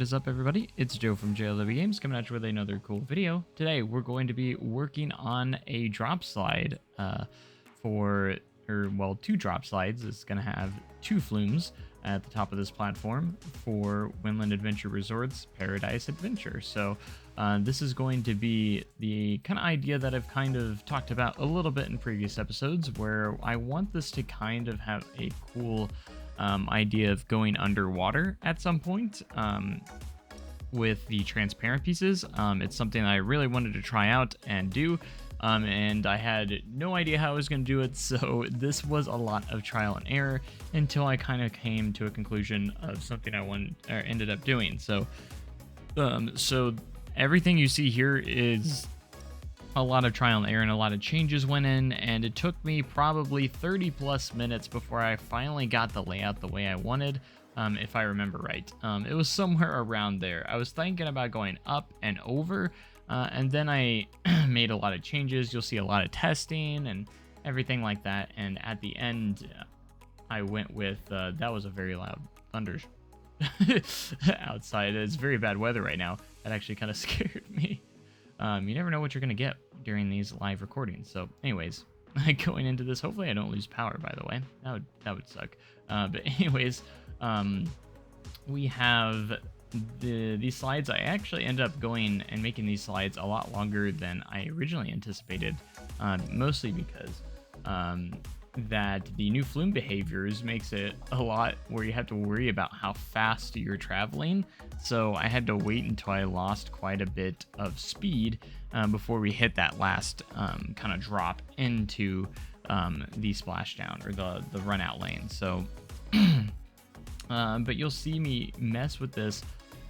is up, everybody? It's Joe from JLW Games coming at you with another cool video. Today we're going to be working on a drop slide two drop slides. It's going to have two flumes at the top of this platform for Windland Adventure Resort's Paradise Adventure. So this is going to be the kind of idea that I've kind of talked about a little bit in previous episodes, where I want this to kind of have a cool idea of going underwater at some point with the transparent pieces. It's something I really wanted to try out and do, and I had no idea how I was going to do it, so this was a lot of trial and error until I kind of came to a conclusion of something I wanted or ended up doing. So everything you see here is a lot of trial and error, and a lot of changes went in, and it took me probably 30 plus minutes before I finally got the layout the way I wanted, if I remember right. It was somewhere around there. I was thinking about going up and over, and then I made a lot of changes. You'll see a lot of testing and everything like that, and at the end I went with that was a very loud thunder outside. It's very bad weather right now. That actually kind of scared me. You never know what you're going to get during these live recordings. So anyways, going into this, hopefully I don't lose power, by the way. That would suck. But anyways, we have these slides. I actually ended up going and making these slides a lot longer than I originally anticipated, mostly because that the new flume behaviors makes it a lot where you have to worry about how fast you're traveling. So I had to wait until I lost quite a bit of speed before we hit that last kind of drop into the splashdown or the run out lane. So but you'll see me mess with this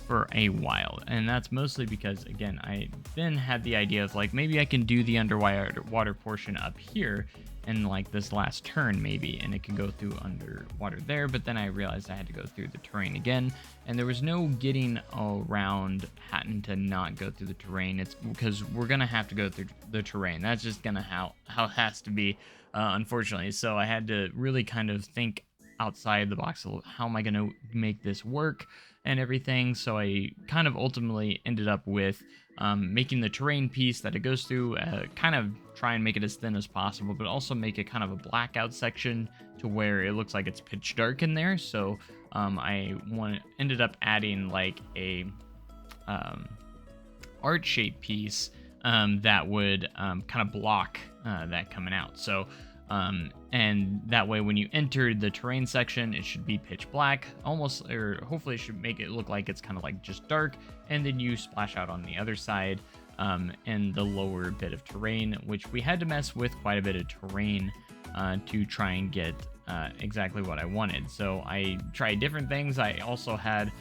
for a while, and that's mostly because, again, I then had the idea of like, maybe I can do the underwater portion up here in like this last turn maybe, and it could go through underwater there. But then I realized I had to go through the terrain again, and there was no getting around having to not go through the terrain. It's because we're gonna have to go through the terrain. That's just gonna how it has to be, unfortunately. So I had to really kind of think outside the box a little. How am I gonna make this work and everything? So I kind of ultimately ended up with making the terrain piece that it goes through, kind of try and make it as thin as possible, but also make it kind of a blackout section to where it looks like it's pitch dark in there. So I ended up adding like a art shape piece that would kind of block that coming out. So and that way when you enter the terrain section, it should be pitch black almost, or hopefully it should make it look like it's kind of like just dark, and then you splash out on the other side in the lower bit of terrain, which we had to mess with quite a bit of terrain to try and get exactly what I wanted. So I tried different things. I also had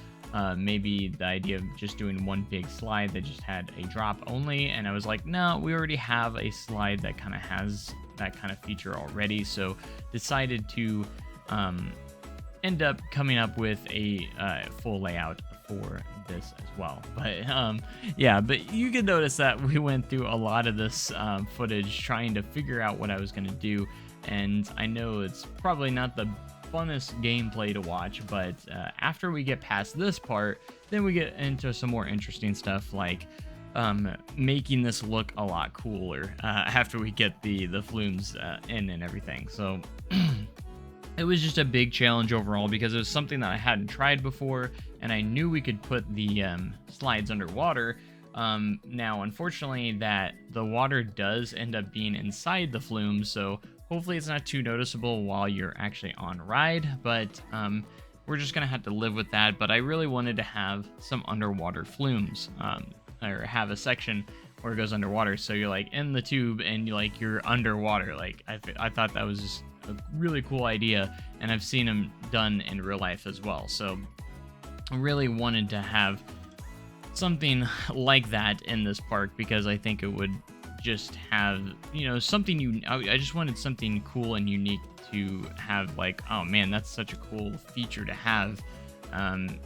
maybe the idea of just doing one big slide that just had a drop only, and I was like, no, we already have a slide that kind of has that kind of feature already. So decided to end up coming up with a full layout for this as well. But yeah, but you can notice that we went through a lot of this footage trying to figure out what I was going to do, and I know it's probably not the funnest gameplay to watch, but after we get past this part, then we get into some more interesting stuff, like making this look a lot cooler after we get the flumes in and everything. So it was just a big challenge overall, because it was something that I hadn't tried before, and I knew we could put the slides underwater. Now, unfortunately, that the water does end up being inside the flume, so hopefully it's not too noticeable while you're actually on ride, but we're just gonna have to live with that. But I really wanted to have some underwater flumes, or have a section where it goes underwater, so you're like in the tube and you're underwater. Like I thought that was just a really cool idea, and I've seen them done in real life as well. So I really wanted to have something like that in this park, because I think it would just have, something I just wanted something cool and unique to have, like, oh man, that's such a cool feature to have, and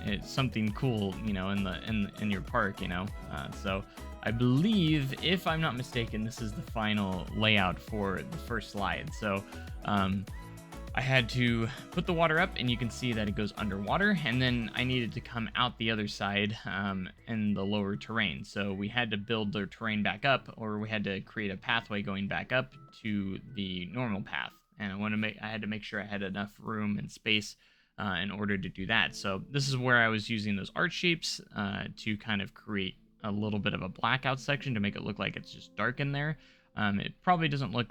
it's something cool, in your park, so I believe, if I'm not mistaken, this is the final layout for the first slide. So I had to put the water up, and you can see that it goes underwater, and then I needed to come out the other side in the lower terrain. So we had to build the terrain back up, or we had to create a pathway going back up to the normal path. And I had to make sure I had enough room and space in order to do that. So this is where I was using those art shapes to kind of create a little bit of a blackout section to make it look like it's just dark in there. It probably doesn't look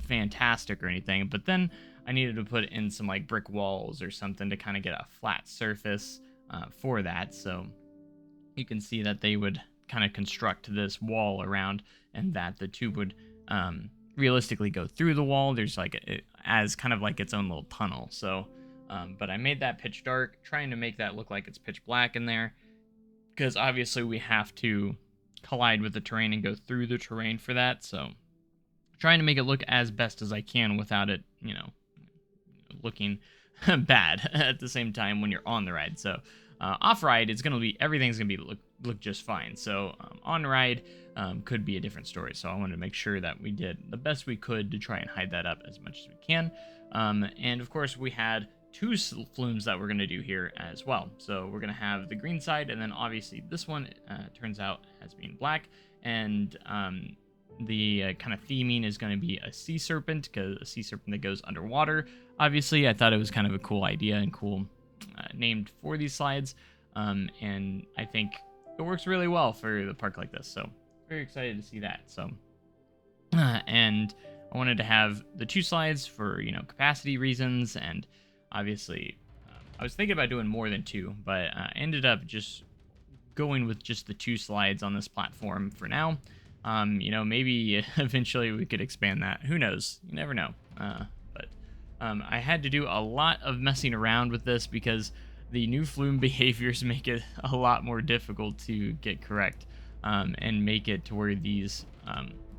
fantastic or anything, but then I needed to put in some like brick walls or something to kind of get a flat surface for that. So you can see that they would kind of construct this wall around, and that the tube would realistically go through the wall. There's like as kind of like its own little tunnel. So, but I made that pitch dark, trying to make that look like it's pitch black in there, because obviously we have to collide with the terrain and go through the terrain for that. So trying to make it look as best as I can without it, looking bad at the same time when you're on the ride. So off ride, everything's gonna be look just fine. So on ride could be a different story. So I wanted to make sure that we did the best we could to try and hide that up as much as we can. And of course we had two flumes that we're going to do here as well. So we're going to have the green side, and then obviously this one turns out as being black, and the kind of theming is going to be a sea serpent, because a sea serpent that goes underwater. Obviously I thought it was kind of a cool idea and cool named for these slides, and I think it works really well for the park like this. So very excited to see that. So and I wanted to have the two slides for capacity reasons, and obviously I was thinking about doing more than two, but I ended up just going with just the two slides on this platform for now. Maybe eventually we could expand that. Who knows? You never know. But I had to do a lot of messing around with this because the new flume behaviors make it a lot more difficult to get correct, and make it to where these,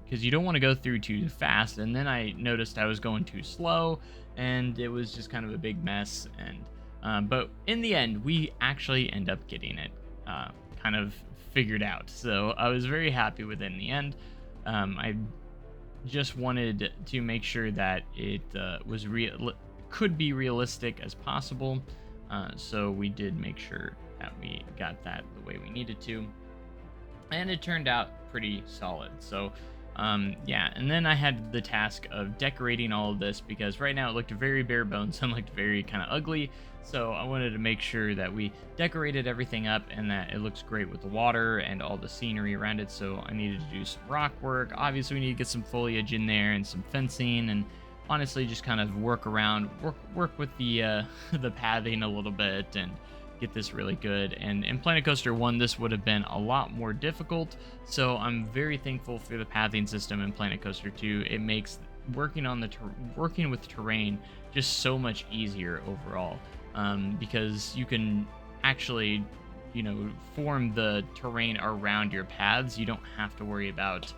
because you don't want to go through too fast. And then I noticed I was going too slow, and it was just kind of a big mess. And but in the end, we actually end up getting it kind of figured out. So I was very happy with it in the end. I just wanted to make sure that it could be realistic as possible. So we did make sure that we got that the way we needed to, and it turned out pretty solid. So yeah, and then I had the task of decorating all of this, because right now it looked very bare bones and looked very kind of ugly. So I wanted to make sure that we decorated everything up and that it looks great with the water and all the scenery around it. So I needed to do some rock work. Obviously we need to get some foliage in there and some fencing, and honestly just kind of work with the the pathing a little bit and get this really good. And in Planet Coaster 1, this would have been a lot more difficult, so I'm very thankful for the pathing system in Planet Coaster 2. It makes working with terrain just so much easier overall, because you can actually form the terrain around your paths. You don't have to worry about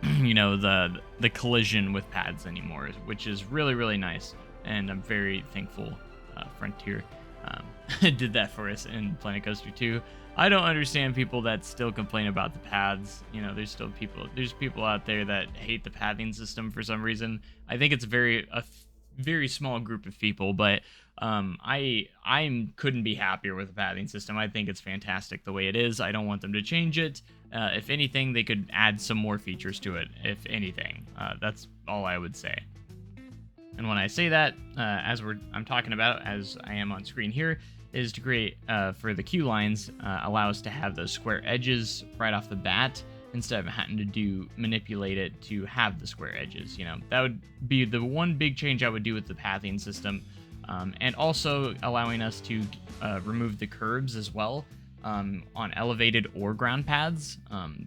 the collision with paths anymore, which is really, really nice. And I'm very thankful Frontier did that for us in Planet Coaster 2. I don't understand people that still complain about the paths. There's people out there that hate the pathing system for some reason. I think it's a very small group of people, but I couldn't be happier with the pathing system. I think it's fantastic the way it is. I don't want them to change it. If anything, they could add some more features to it, if anything. That's all I would say. And when I say that, I'm talking about, as I am on screen here, is to create, for the queue lines, allow us to have those square edges right off the bat, instead of having to manipulate it to have the square edges. That would be the one big change I would do with the pathing system. And also allowing us to remove the curbs as well, on elevated or ground paths.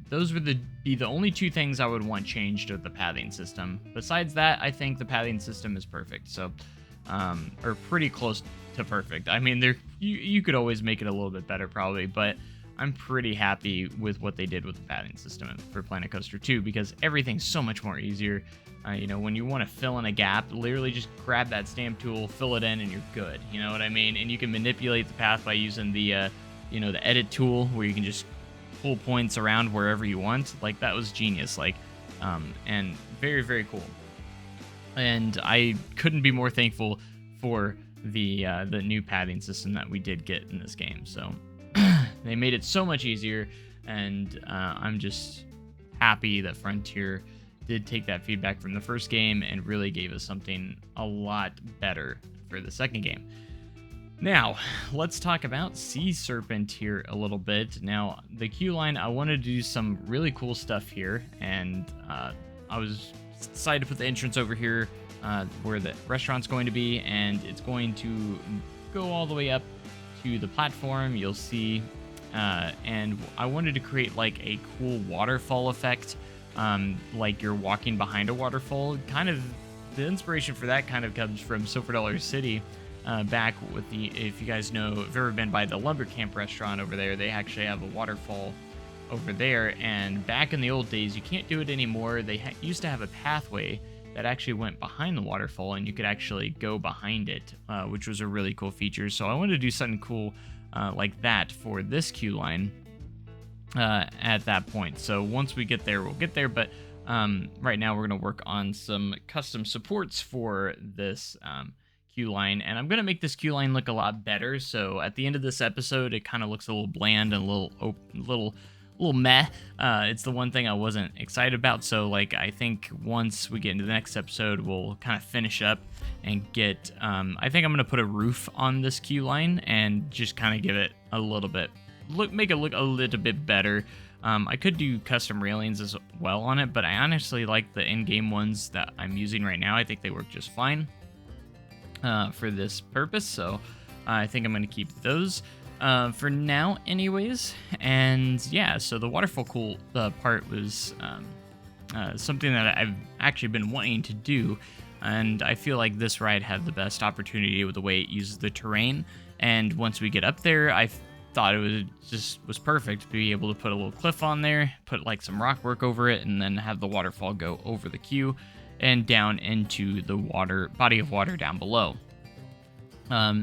Those would be the only two things I would want changed with the pathing system. Besides that, I think the pathing system is perfect. So, or pretty close to perfect. I mean, you could always make it a little bit better probably, but I'm pretty happy with what they did with the pathing system for Planet Coaster 2, because everything's so much more easier. When you want to fill in a gap, literally just grab that stamp tool, fill it in, and you're good. You know what I mean? And you can manipulate the path by using the the edit tool, where you can just pull points around wherever you want. Like, that was genius. And very, very cool. And I couldn't be more thankful for the new pathing system that we did get in this game. So they made it so much easier, and I'm just happy that Frontier did take that feedback from the first game and really gave us something a lot better for the second game. Now, let's talk about Sea Serpent here a little bit. Now, the queue line, I wanted to do some really cool stuff here, and I was decided to put the entrance over here where the restaurant's going to be, and it's going to go all the way up to the platform. You'll see, and I wanted to create like a cool waterfall effect, like you're walking behind a waterfall. Kind of the inspiration for that kind of comes from Silver Dollar City. Back with if you guys know, if you've ever been by the Lumber Camp restaurant over there, they actually have a waterfall over there. And back in the old days, you can't do it anymore. They used to have a pathway that actually went behind the waterfall, and you could actually go behind it, which was a really cool feature. So I wanted to do something cool like that for this queue line at that point. So once we get there, we'll get there. But right now, we're going to work on some custom supports for this queue line, and I'm gonna make this queue line look a lot better. So at the end of this episode, it kind of looks a little bland and a little meh. It's the one thing I wasn't excited about. So like, I think once we get into the next episode, we'll kind of finish up and get. I think I'm gonna put a roof on this queue line and just kind of give it a little bit make it look a little bit better. I could do custom railings as well on it, but I honestly like the in-game ones that I'm using right now. I think they work just fine for this purpose, so I think I'm going to keep those for now anyways. And yeah, so the waterfall part was something that I've actually been wanting to do, and I feel like this ride had the best opportunity with the way it uses the terrain. And once we get up there, I thought it was perfect to be able to put a little cliff on there, put like some rock work over it, and then have the waterfall go over the queue and down into the body of water down below.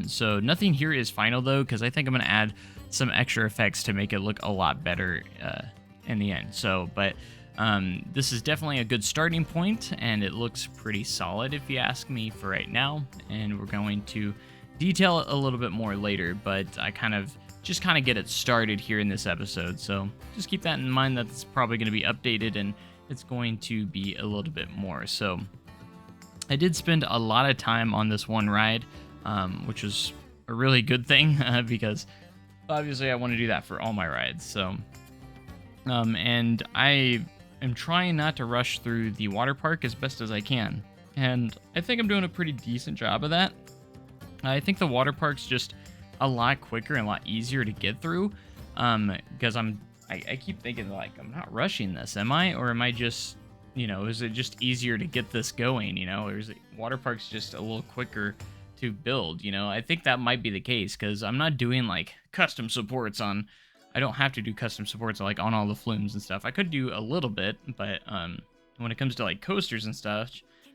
So nothing here is final though, because I think I'm going to add some extra effects to make it look a lot better in the end. So, but this is definitely a good starting point, and it looks pretty solid if you ask me for right now. And we're going to detail it a little bit more later, but I kind of get it started here in this episode. So just keep that in mind. That's probably going to be updated, and it's going to be a little bit more. So I did spend a lot of time on this one ride, which was a really good thing because obviously I want to do that for all my rides. So and I am trying not to rush through the water park as best as I can, and I think I'm doing a pretty decent job of that. I think the water park's just a lot quicker and a lot easier to get through, because I keep thinking, like, I'm not rushing this, am I? Or am I just, is it just easier to get this going, or is it water park's just a little quicker to build, I think that might be the case, because I'm not doing, like, custom supports on, I don't have to do custom supports, like, on all the flumes and stuff. I could do a little bit, but when it comes to, like, coasters and stuff,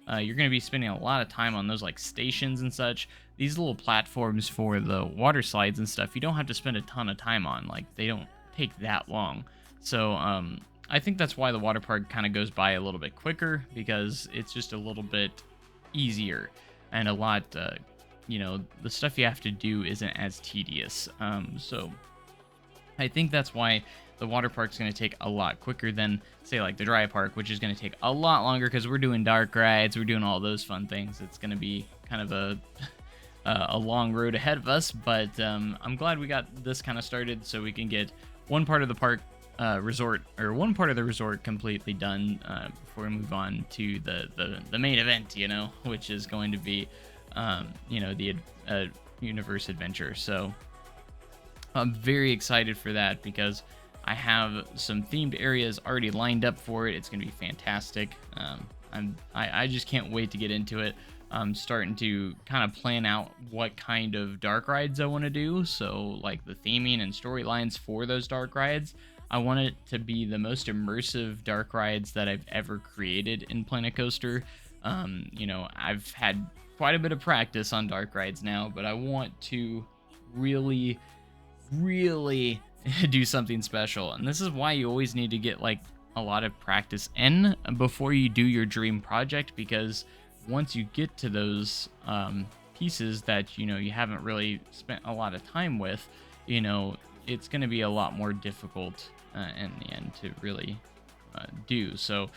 you're going to be spending a lot of time on those, like, stations and such. These little platforms for the water slides and stuff, you don't have to spend a ton of time on. Like, they don't take that long. So I think that's why the water park kind of goes by a little bit quicker, because it's just a little bit easier, and a lot the stuff you have to do isn't as tedious. So I think that's why the water park's going to take a lot quicker than, say, like the dry park, which is going to take a lot longer because we're doing dark rides, we're doing all those fun things. It's going to be kind of a long road ahead of us, but I'm glad we got this kind of started so we can get one part of the park one part of the resort completely done before we move on to the main event, which is going to be the universe adventure. So I'm very excited for that, because I have some themed areas already lined up for it. It's going to be fantastic. I just can't wait to get into it. I'm starting to kind of plan out what kind of dark rides I want to do. So, like, the theming and storylines for those dark rides, I want it to be the most immersive dark rides that I've ever created in Planet Coaster. I've had quite a bit of practice on dark rides now, but I want to really do something special. And this is why you always need to get, like, a lot of practice in before you do your dream project, because once you get to those pieces that you haven't really spent a lot of time with, it's going to be a lot more difficult in the end to really do. So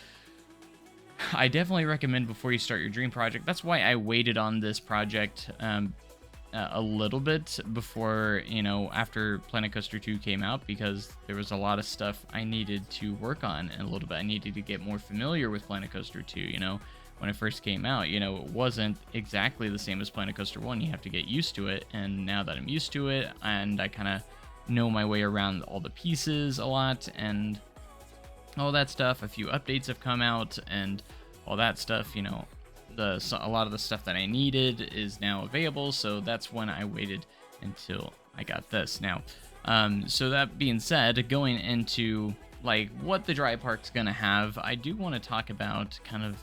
I definitely recommend before you start your dream project. That's why I waited on this project a little bit before, after Planet Coaster 2 came out, because there was a lot of stuff I needed to work on, and a little bit I needed to get more familiar with Planet Coaster 2. When it first came out, it wasn't exactly the same as Planet Coaster 1. You have to get used to it, and now that I'm used to it, and I kind of know my way around all the pieces a lot, and all that stuff, a few updates have come out, and all that stuff, a lot of the stuff that I needed is now available, so that's when I waited until I got this. Now, so that being said, going into like what the dry park's gonna have, I do want to talk about kind of,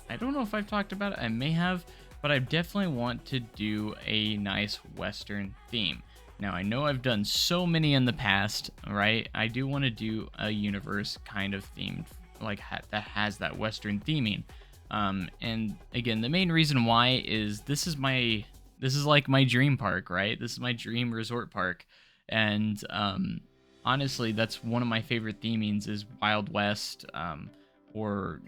I don't know if I've talked about it, I may have, but I definitely want to do a nice Western theme. Now, I know I've done so many in the past, right? I do want to do a universe kind of themed, like that has that Western theming. And again, the main reason why is this is like my dream park, right? This is my dream resort park. And honestly, that's one of my favorite themings is Wild West, or,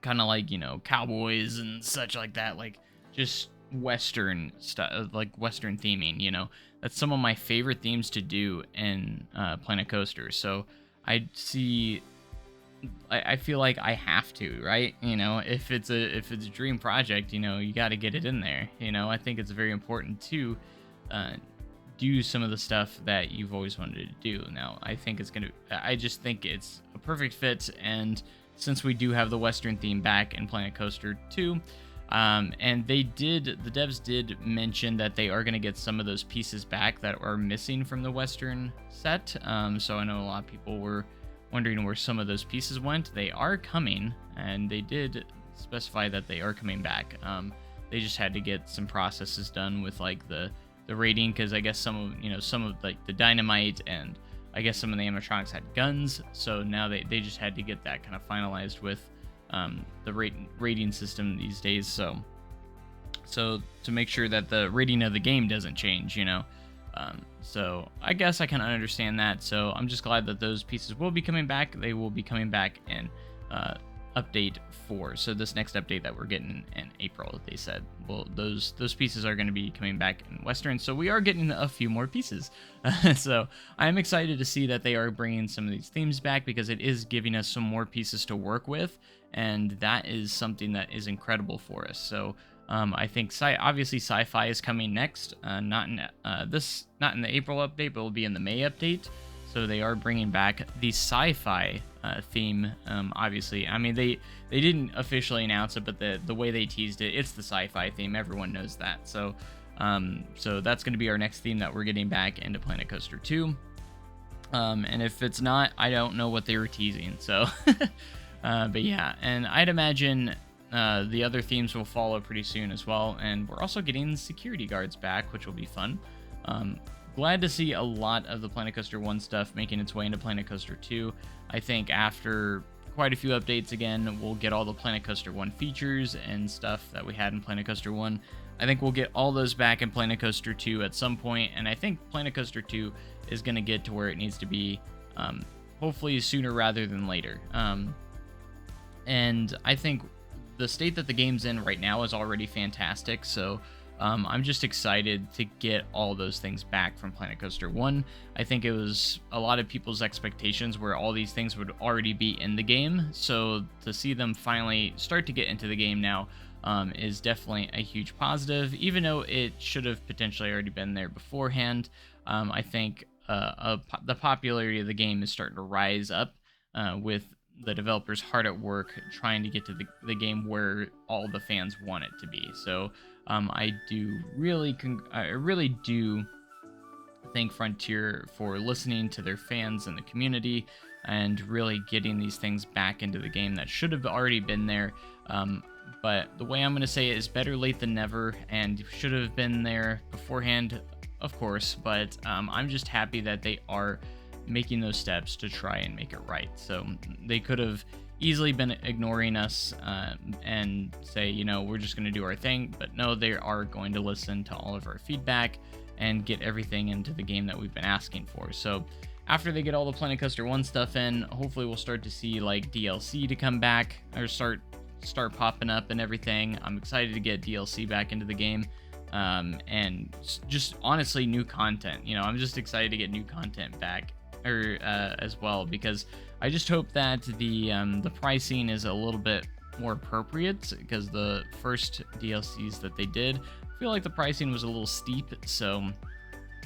kind of like, cowboys and such like that, like just Western stuff, like Western theming, that's some of my favorite themes to do in Planet Coaster. So I feel like I have to, right? If it's a dream project, you got to get it in there. I think it's very important to do some of the stuff that you've always wanted to do. Now, I just think it's a perfect fit, and since we do have the Western theme back in Planet Coaster 2, and the devs did mention that they are going to get some of those pieces back that are missing from the Western set. So I know a lot of people were wondering where some of those pieces went. They are coming, and they did specify that they are coming back. They just had to get some processes done with like the rating, because I guess some of like the dynamite, and I guess some of the animatronics had guns. So now they just had to get that kind of finalized with the rating system these days. So to make sure that the rating of the game doesn't change, so I guess I can understand that. So I'm just glad that those pieces will be coming back. They will be coming back in update 4. So this next update that we're getting in April, they said, well, those pieces are going to be coming back in Western. So we are getting a few more pieces. So I'm excited to see that they are bringing some of these themes back, because it is giving us some more pieces to work with, and that is something that is incredible for us. So I think obviously sci-fi is coming next, not in the April update, but will be in the May update. So they are bringing back the sci-fi theme. Obviously, I mean they didn't officially announce it, but the way they teased it, it's the sci-fi theme. Everyone knows that. So so that's going to be our next theme that we're getting back into Planet Coaster 2. And if it's not, I don't know what they were teasing. So, but yeah, and I'd imagine the other themes will follow pretty soon as well. And we're also getting security guards back, which will be fun. Glad to see a lot of the Planet Coaster 1 stuff making its way into Planet Coaster 2. I think after quite a few updates again, we'll get all the Planet Coaster 1 features and stuff that we had in Planet Coaster 1. I think we'll get all those back in Planet Coaster 2 at some point, and I think Planet Coaster 2 is going to get to where it needs to be, hopefully sooner rather than later. And I think the state that the game's in right now is already fantastic, so I'm just excited to get all those things back from Planet Coaster 1. I think it was a lot of people's expectations where all these things would already be in the game, so to see them finally start to get into the game now is definitely a huge positive, even though it should have potentially already been there beforehand. I think the popularity of the game is starting to rise up with the developers hard at work trying to get to the game where all the fans want it to be. So I really do thank Frontier for listening to their fans and the community and really getting these things back into the game that should have already been there. But the way I'm going to say it is better late than never, and should have been there beforehand, of course, but I'm just happy that they are making those steps to try and make it right. So they could have easily been ignoring us and say, you know, we're just going to do our thing. But no, they are going to listen to all of our feedback and get everything into the game that we've been asking for. So after they get all the Planet Coaster 1 stuff in, hopefully we'll start to see like DLC to come back or start popping up and everything. I'm excited to get DLC back into the game. And just honestly new content. You know, I'm just excited to get new content back as well, because I just hope that the pricing is a little bit more appropriate, because the first DLCs that they did, I feel like the pricing was a little steep. So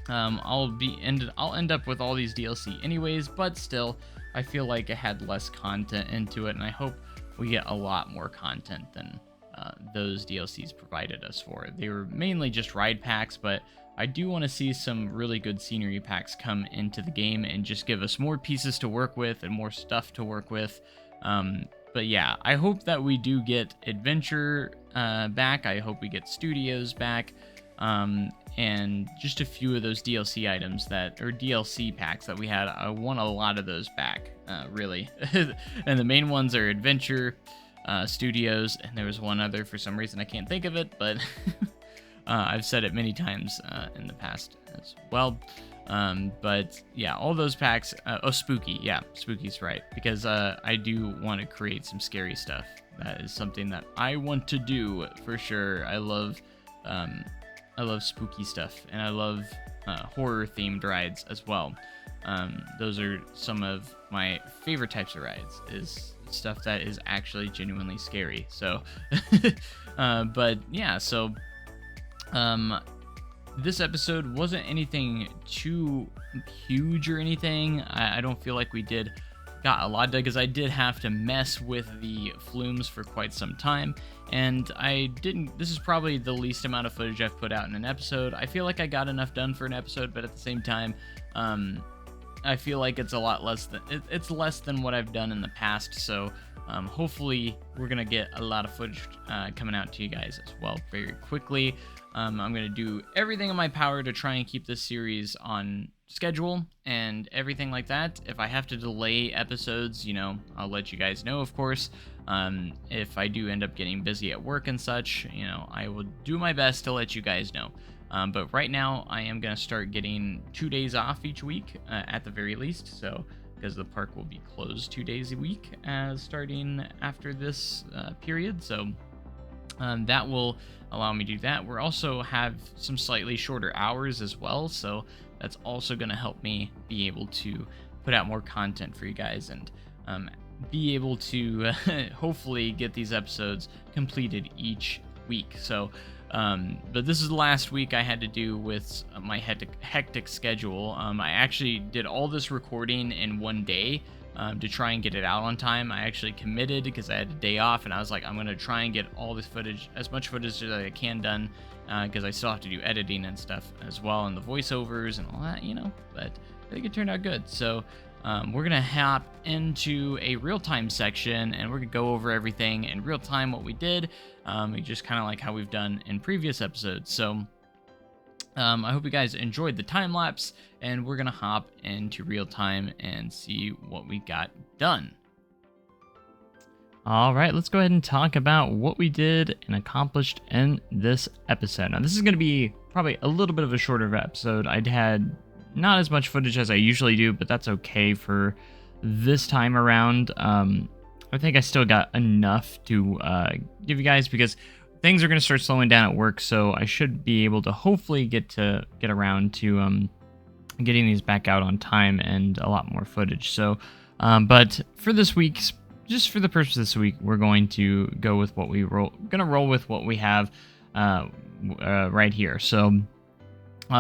I'll end up with all these DLC anyways, but still I feel like it had less content into it, and I hope we get a lot more content than those DLCs provided us for. They were mainly just ride packs, but I do want to see some really good scenery packs come into the game and just give us more pieces to work with and more stuff to work with. But yeah, I hope that we do get Adventure back. I hope we get Studios back. And just a few of those DLC items or DLC packs that we had. I want a lot of those back, really. And the main ones are Adventure, Studios, and there was one other, for some reason I can't think of it, but I've said it many times in the past as well. But yeah, all those packs. Spooky. Yeah, Spooky's right, because I do want to create some scary stuff. That is something that I want to do for sure. I love spooky stuff, and I love horror themed rides as well. Those are some of my favorite types of rides, is stuff that is actually genuinely scary. So but yeah, so this episode wasn't anything too huge or anything. I don't feel like we got a lot done, because I did have to mess with the flumes for quite some time, and this is probably the least amount of footage I've put out in an episode. I feel like I got enough done for an episode, but at the same time, I feel like it's a lot less it's less than what I've done in the past. So hopefully we're gonna get a lot of footage coming out to you guys as well very quickly. I'm gonna do everything in my power to try and keep this series on schedule and everything like that. If I have to delay episodes, you know, I'll let you guys know, of course. If I do end up getting busy at work and such, you know, I will do my best to let you guys know. But right now I am going to start getting 2 days off each week at the very least. So, because the park will be closed 2 days a week starting after this period. So that will allow me to do that. We're also have some slightly shorter hours as well. So that's also going to help me be able to put out more content for you guys, and be able to hopefully get these episodes completed each week. So but this is the last week I had to do with my hectic schedule. I actually did all this recording in one day to try and get it out on time. I actually committed because I had a day off, and I was like, I'm going to try and get all this footage, as much footage as I can done, because I still have to do editing and stuff as well, and the voiceovers and all that, you know, but I think it turned out good. So we're going to hop into a real-time section, and we're going to go over everything in real time, what we did, just kind of like how we've done in previous episodes. So I hope you guys enjoyed the time lapse, and we're going to hop into real time and see what we got done. All right, let's go ahead and talk about what we did and accomplished in this episode. Now, this is going to be probably a little bit of a shorter episode. I'd had not as much footage as I usually do, but that's okay for this time around. I think I still got enough to give you guys, because things are going to start slowing down at work, so I should be able to hopefully get around to getting these back out on time and a lot more footage. So, but for this week's, just for the purpose of this week, we're going to go with what we roll with what we have right here. So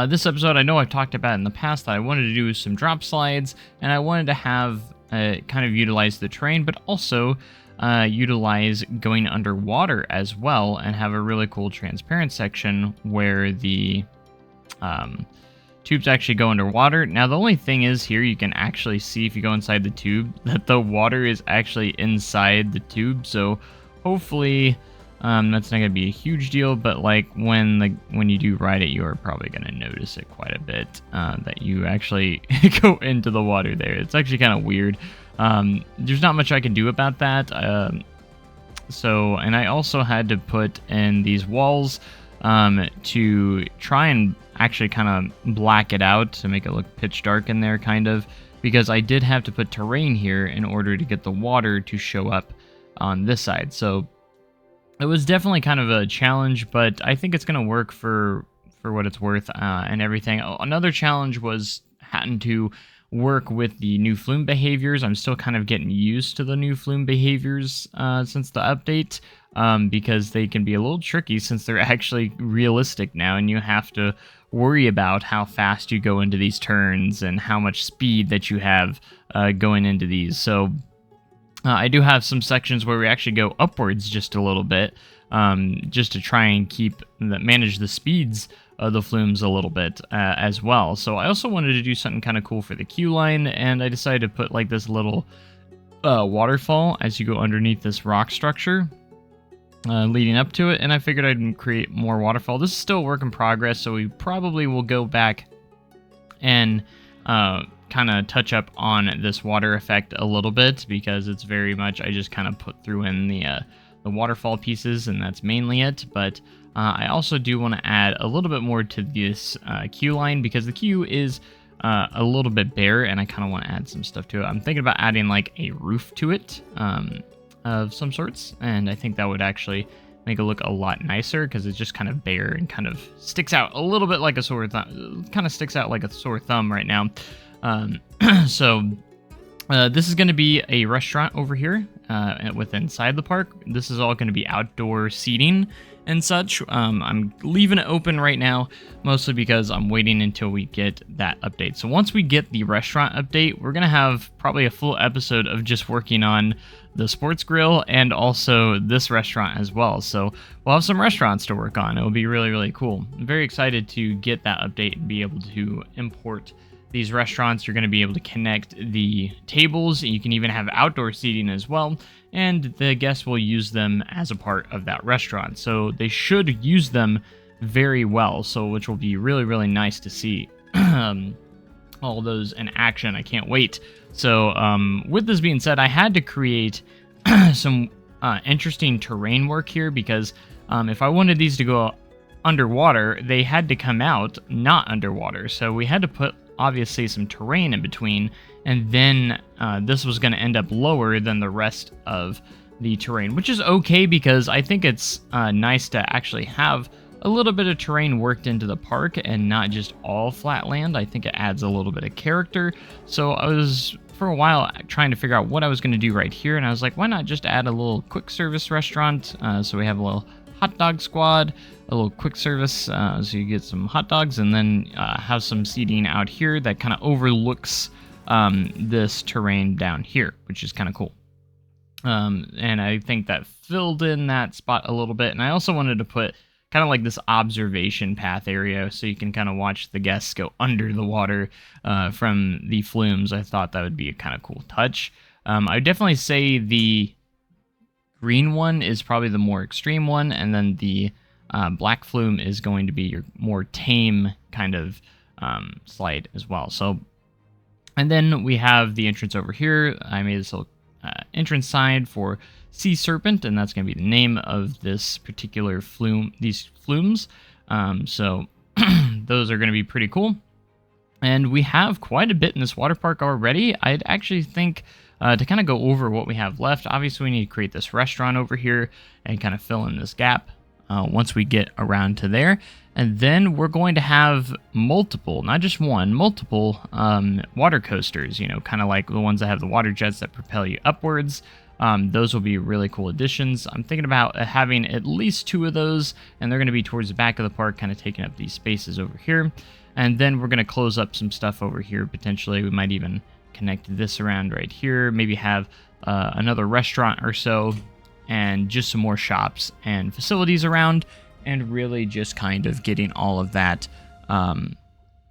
this episode, I know I've talked about in the past that I wanted to do some drop slides, and I wanted to have kind of utilize the terrain, but also utilize going underwater as well, and have a really cool transparent section where the tubes actually go underwater. Now, the only thing is here, you can actually see if you go inside the tube that the water is actually inside the tube. So hopefully that's not going to be a huge deal, but like when you do ride it, you are probably going to notice it quite a bit, that you actually go into the water there. It's actually kind of weird. There's not much I can do about that. And I also had to put in these walls to try and actually kind of black it out to make it look pitch dark in there, kind of, because I did have to put terrain here in order to get the water to show up on this side. So it was definitely kind of a challenge, but I think it's going to work for what it's worth and everything. Another challenge was having to work with the new flume behaviors. I'm still kind of getting used to the new flume behaviors since the update, because they can be a little tricky since they're actually realistic now, and you have to worry about how fast you go into these turns and how much speed that you have going into these. So I do have some sections where we actually go upwards just a little bit, just to try and manage the speeds of the flumes a little bit as well. So I also wanted to do something kind of cool for the queue line, and I decided to put like this little waterfall as you go underneath this rock structure leading up to it, and I figured I'd create more waterfall. This is still a work in progress, so we probably will go back and kind of touch up on this water effect a little bit, because it's very much, I just kind of threw in the waterfall pieces, and that's mainly it. But I also do want to add a little bit more to this queue line, because the queue is a little bit bare, and I kind of want to add some stuff to it. I'm thinking about adding like a roof to it of some sorts, and I think that would actually make it look a lot nicer, because it's just kind of bare and kind of sticks out a little bit like a sore thumb. Kind of sticks out like a sore thumb right now. This is going to be a restaurant over here inside the park. This is all going to be outdoor seating and such. I'm leaving it open right now, mostly because I'm waiting until we get that update. So once we get the restaurant update, we're going to have probably a full episode of just working on the sports grill and also this restaurant as well. So we'll have some restaurants to work on. It'll be really, really cool. I'm very excited to get that update and be able to import these restaurants. You're going to be able to connect the tables. You can even have outdoor seating as well, and the guests will use them as a part of that restaurant. So they should use them very well, which will be really, really nice to see all those in action. I can't wait. So with this being said, I had to create some interesting terrain work here, because if I wanted these to go underwater, they had to come out not underwater. So we had to put obviously some terrain in between, and then this was going to end up lower than the rest of the terrain, which is okay, because I think it's nice to actually have a little bit of terrain worked into the park and not just all flat land. I think it adds a little bit of character. So I was, for a while, trying to figure out what I was going to do right here, and I was like, why not just add a little quick service restaurant? So we have a little hot dog squad, a little quick service, so you get some hot dogs, and then have some seating out here that kind of overlooks this terrain down here, which is kind of cool. And I think that filled in that spot a little bit. And I also wanted to put kind of like this observation path area, so you can kind of watch the guests go under the water from the flumes. I thought that would be a kind of cool touch. I would definitely say the green one is probably the more extreme one, and then the black flume is going to be your more tame kind of slide as well. So, and then we have the entrance over here. I made this little entrance sign for Sea Serpent, and that's going to be the name of this particular flume, these flumes. So those are going to be pretty cool. And we have quite a bit in this water park already. I'd actually think to kind of go over what we have left. Obviously, we need to create this restaurant over here and kind of fill in this gap once we get around to there. And then we're going to have multiple, not just one, multiple water coasters, kind of like the ones that have the water jets that propel you upwards. Those will be really cool additions. I'm thinking about having at least 2 of those, and they're going to be towards the back of the park, kind of taking up these spaces over here. And then we're going to close up some stuff over here, potentially. We might even connect this around right here, maybe have another restaurant or so, and just some more shops and facilities around, and really just kind of getting all of that kind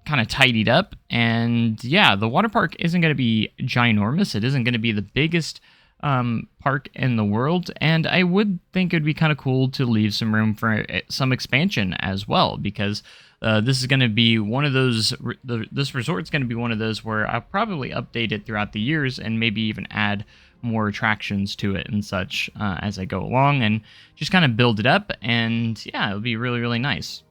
of tidied up. And yeah, the water park isn't going to be ginormous. It isn't going to be the biggest park in the world, and I would think it'd be kind of cool to leave some room for some expansion as well, because This is going to be one of those. This resort's going to be one of those where I'll probably update it throughout the years and maybe even add more attractions to it and such as I go along, and just kind of build it up. And yeah, it'll be really, really nice.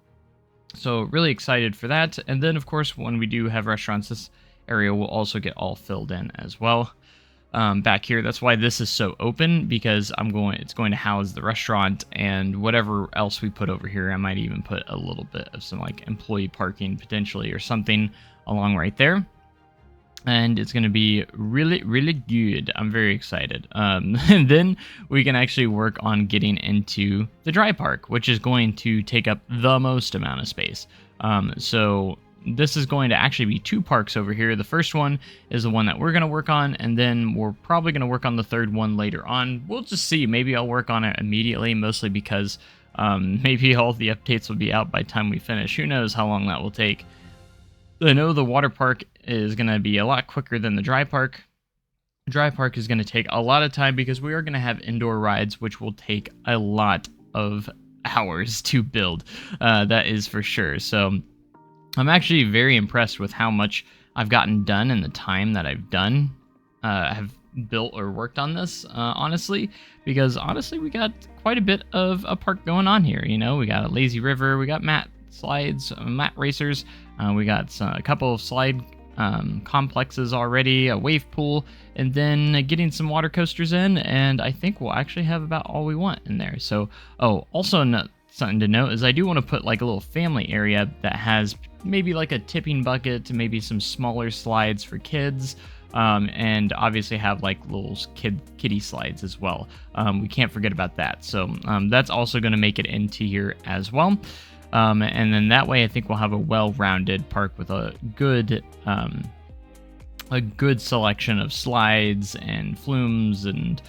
So really excited for that. And then of course, when we do have restaurants, this area will also get all filled in as well. Back here, that's why this is so open, because it's going to house the restaurant and whatever else we put over here. I might even put a little bit of some like employee parking potentially or something along right there. And it's going to be really, really good. I'm very excited. And then we can actually work on getting into the dry park, which is going to take up the most amount of space. So this is going to actually be 2 parks over here. The first one is the one that we're going to work on, and then we're probably going to work on the third one later on. We'll just see. Maybe I'll work on it immediately, mostly because maybe all the updates will be out by the time we finish. Who knows how long that will take. I know the water park is going to be a lot quicker than the dry park. Dry park is going to take a lot of time because we are going to have indoor rides, which will take a lot of hours to build. That is for sure. So I'm actually very impressed with how much I've gotten done in the time that I've have built or worked on this, honestly, because honestly, we got quite a bit of a park going on here. You know, we got a lazy river, we got mat slides, mat racers, we got a couple of slide complexes already, a wave pool, and then getting some water coasters in, and I think we'll actually have about all we want in there. So, also something to note is I do want to put like a little family area that has maybe like a tipping bucket, maybe some smaller slides for kids, and obviously have like little kiddie slides as well. We can't forget about that. So that's also going to make it into here as well. And then that way I think we'll have a well-rounded park with a good selection of slides and flumes and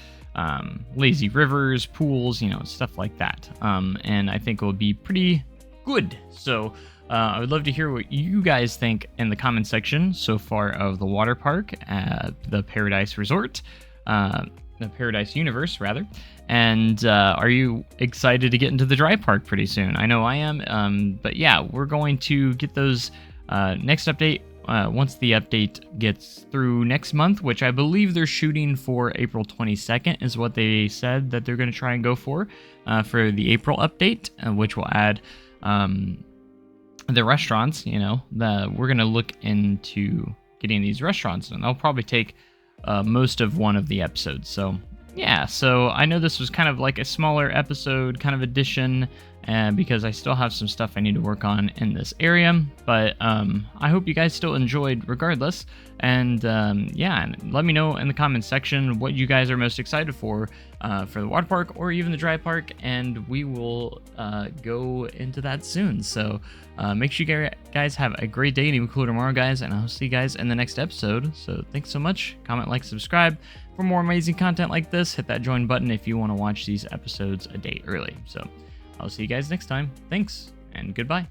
lazy rivers, pools, you know, stuff like that. And I think it will be pretty good. So I would love to hear what you guys think in the comment section so far of the water park at the Paradise Resort, the Paradise Universe, rather. And are you excited to get into the dry park pretty soon? I know I am. But yeah, we're going to get those next update. Once the update gets through next month, which I believe they're shooting for April 22nd, is what they said that they're going to try and go for the April update, which will add the restaurants. You know, we're going to look into getting these restaurants, and they'll probably take most of one of the episodes. So yeah, so I know this was kind of like a smaller episode, kind of addition, because I still have some stuff I need to work on in this area, but I hope you guys still enjoyed regardless. And yeah, and let me know in the comments section what you guys are most excited for the water park or even the dry park, and we will go into that soon. So make sure you guys have a great day and even cooler tomorrow, guys, and I'll see you guys in the next episode. So thanks so much. Comment, like, subscribe for more amazing content like this. Hit that join button if you want to watch these episodes a day early. So I'll see you guys next time. Thanks, and goodbye.